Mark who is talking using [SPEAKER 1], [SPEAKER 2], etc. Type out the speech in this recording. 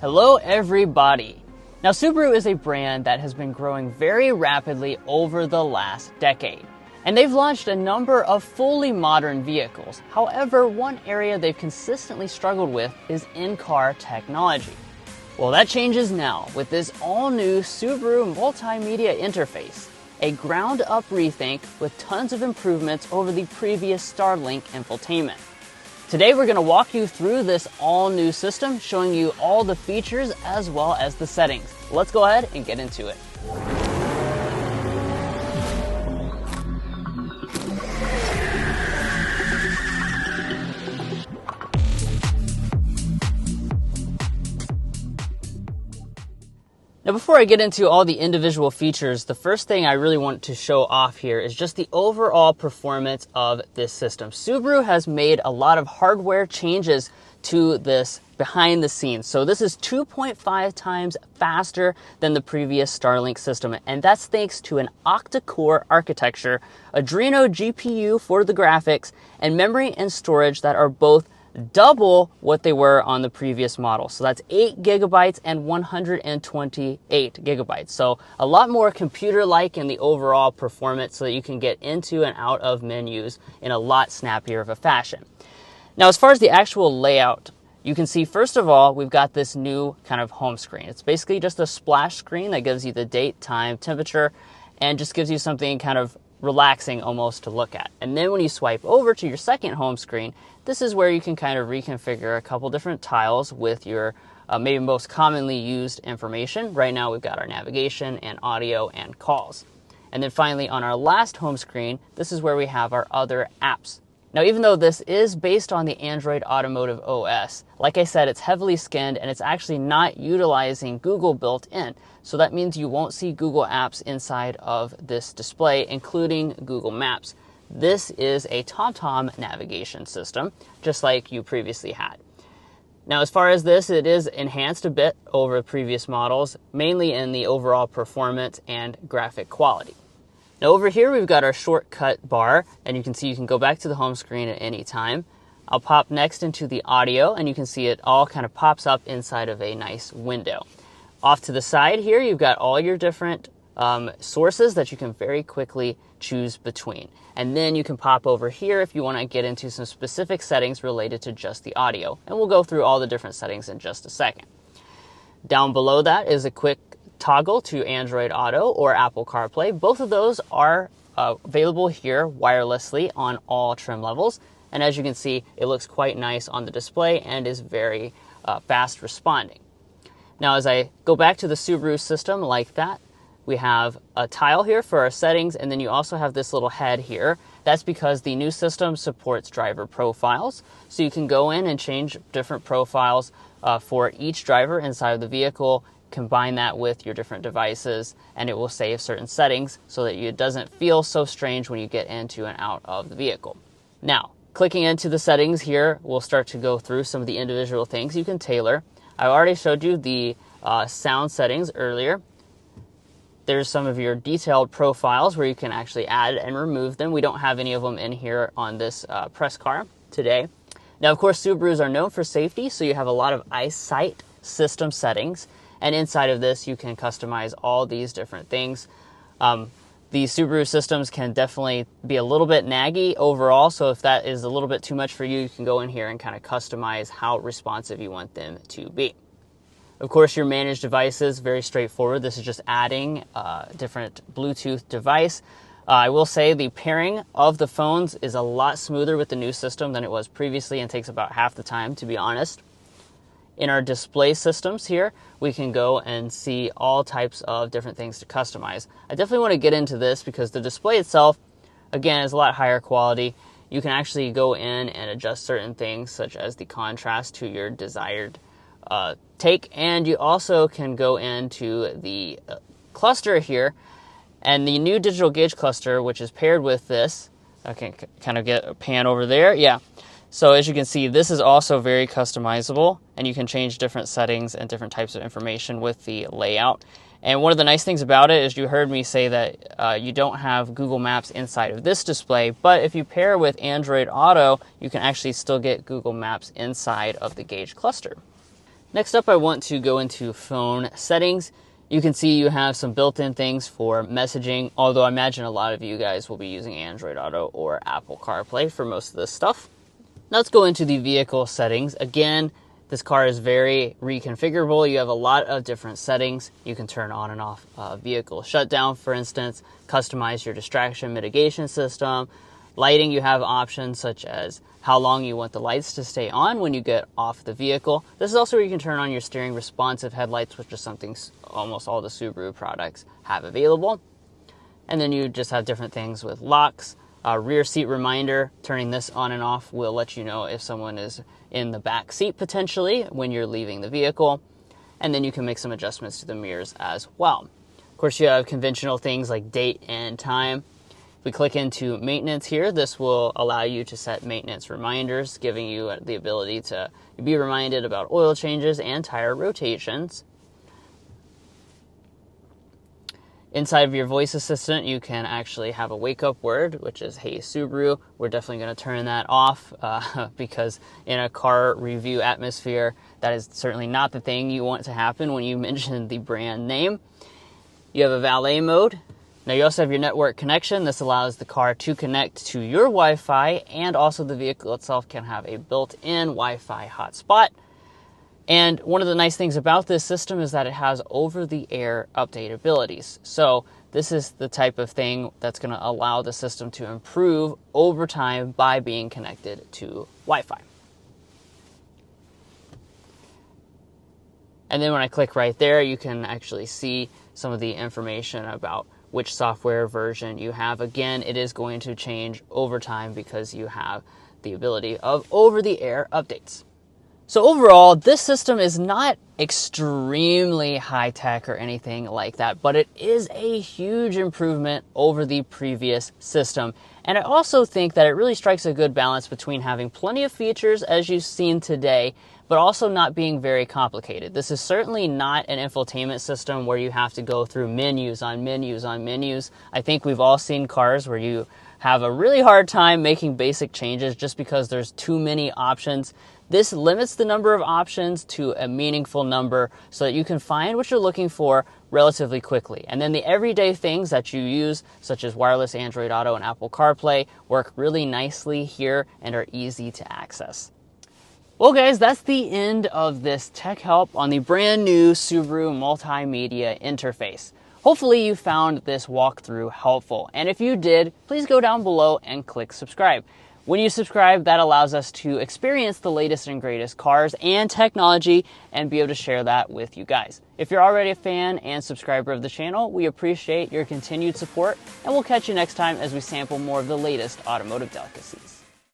[SPEAKER 1] Hello everybody! Now Subaru is a brand that has been growing very rapidly over the last decade. And they've launched a number of fully modern vehicles. However, one area they've consistently struggled with is in-car technology. Well, that changes now with this all-new Subaru Multimedia interface, a ground-up rethink with tons of improvements over the previous Starlink infotainment. Today we're going to walk you through this all-new system, showing you all the features as well as the settings. Let's go ahead and get into it. Now before I get into all the individual features, the first thing I really want to show off here is just the overall performance of this system. Subaru has made a lot of hardware changes to this behind the scenes. So this is 2.5 times faster than the previous Starlink system, and that's thanks to an octa-core architecture, Adreno GPU for the graphics, and memory and storage that are both double what they were on the previous model. So that's 8 gigabytes and 128 gigabytes. So a lot more computer-like in the overall performance so that you can get into and out of menus in a lot snappier of a fashion. Now, as far as the actual layout, you can see, first of all, we've got this new kind of home screen. It's basically just a splash screen that gives you the date, time, temperature, and just gives you something kind of relaxing almost to look at. And then when you swipe over to your second home screen, this is where you can kind of reconfigure a couple different tiles with your maybe most commonly used information. Right now we've got our navigation and audio and calls. And then finally on our last home screen, this is where we have our other apps. Now, even though this is based on the Android Automotive OS, like I said, it's heavily skinned and it's actually not utilizing Google built in. So that means you won't see Google apps inside of this display, including Google Maps. This is a TomTom navigation system, just like you previously had. Now, as far as this, it is enhanced a bit over previous models, mainly in the overall performance and graphic quality. Now over here we've got our shortcut bar, and you can see you can go back to the home screen at any time. I'll pop next into the audio, and you can see it all kind of pops up inside of a nice window. Off to the side here, you've got all your different sources that you can very quickly choose between. And then you can pop over here if you want to get into some specific settings related to just the audio. And we'll go through all the different settings in just a second. Down below that is a quick toggle to Android Auto or Apple CarPlay. Both of those are available here wirelessly on all trim levels. And as you can see, it looks quite nice on the display and is very fast responding. Now, as I go back to the Subaru system like that, we have a tile here for our settings, and then you also have this little head here. That's because the new system supports driver profiles. So you can go in and change different profiles for each driver inside of the vehicle, combine that with your different devices, and it will save certain settings so that it doesn't feel so strange when you get into and out of the vehicle. Now, clicking into the settings here, we'll start to go through some of the individual things you can tailor. I already showed you the sound settings earlier. There's some of your detailed profiles where you can actually add and remove them. We don't have any of them in here on this press car today. Now, of course, Subarus are known for safety, so you have a lot of eyesight system settings. And inside of this, you can customize all these different things. The Subaru systems can definitely be a little bit naggy overall, so if that is a little bit too much for you, you can go in here and kind of customize how responsive you want them to be. Of course, your managed devices, very straightforward. This is just adding a different Bluetooth device. I will say the pairing of the phones is a lot smoother with the new system than it was previously and takes about half the time, to be honest. In our display systems here, we can go and see all types of different things to customize. I definitely want to get into this because the display itself, again, is a lot higher quality. You can actually go in and adjust certain things such as the contrast to your desired take, and you also can go into the cluster here, and the new digital gauge cluster, which is paired with this. I can kind of get a pan over there. Yeah. So as you can see, this is also very customizable, and you can change different settings and different types of information with the layout. And one of the nice things about it is you heard me say that you don't have Google Maps inside of this display, but if you pair with Android Auto, you can actually still get Google Maps inside of the gauge cluster. Next up, I want to go into phone settings. You can see you have some built-in things for messaging, although I imagine a lot of you guys will be using Android Auto or Apple CarPlay for most of this stuff. Now let's go into the vehicle settings. Again, this car is very reconfigurable. You have a lot of different settings. You can turn on and off vehicle shutdown, for instance, customize your distraction mitigation system. Lighting, you have options such as how long you want the lights to stay on when you get off the vehicle. This is also where you can turn on your steering responsive headlights, which is something almost all the Subaru products have available. And then you just have different things with locks. Rear seat reminder, turning this on and off will let you know if someone is in the back seat potentially when you're leaving the vehicle. And then you can make some adjustments to the mirrors as well. Of course, you have conventional things like date and time. If we click into maintenance here, this will allow you to set maintenance reminders, giving you the ability to be reminded about oil changes and tire rotations. Inside of your voice assistant, you can actually have a wake-up word, which is, "Hey Subaru." We're definitely going to turn that off because in a car review atmosphere, that is certainly not the thing you want to happen when you mention the brand name. You have a valet mode. Now you also have your network connection. This allows the car to connect to your Wi-Fi, and also the vehicle itself can have a built-in Wi-Fi hotspot. And one of the nice things about this system is that it has over-the-air update abilities. So this is the type of thing that's going to allow the system to improve over time by being connected to Wi-Fi. And then when I click right there, you can actually see some of the information about which software version you have. Again, it is going to change over time because you have the ability of over-the-air updates. So overall, this system is not extremely high-tech or anything like that, but it is a huge improvement over the previous system. And I also think that it really strikes a good balance between having plenty of features, as you've seen today, but also not being very complicated. This is certainly not an infotainment system where you have to go through menus on menus on menus. I think we've all seen cars where you have a really hard time making basic changes just because there's too many options. This limits the number of options to a meaningful number so that you can find what you're looking for relatively quickly. And then the everyday things that you use, such as wireless Android Auto and Apple CarPlay, work really nicely here and are easy to access. Well guys, that's the end of this tech help on the brand new Subaru Multimedia interface. Hopefully you found this walkthrough helpful, and if you did, please go down below and click subscribe. When you subscribe, that allows us to experience the latest and greatest cars and technology and be able to share that with you guys. If you're already a fan and subscriber of the channel, we appreciate your continued support, and we'll catch you next time as we sample more of the latest automotive delicacies.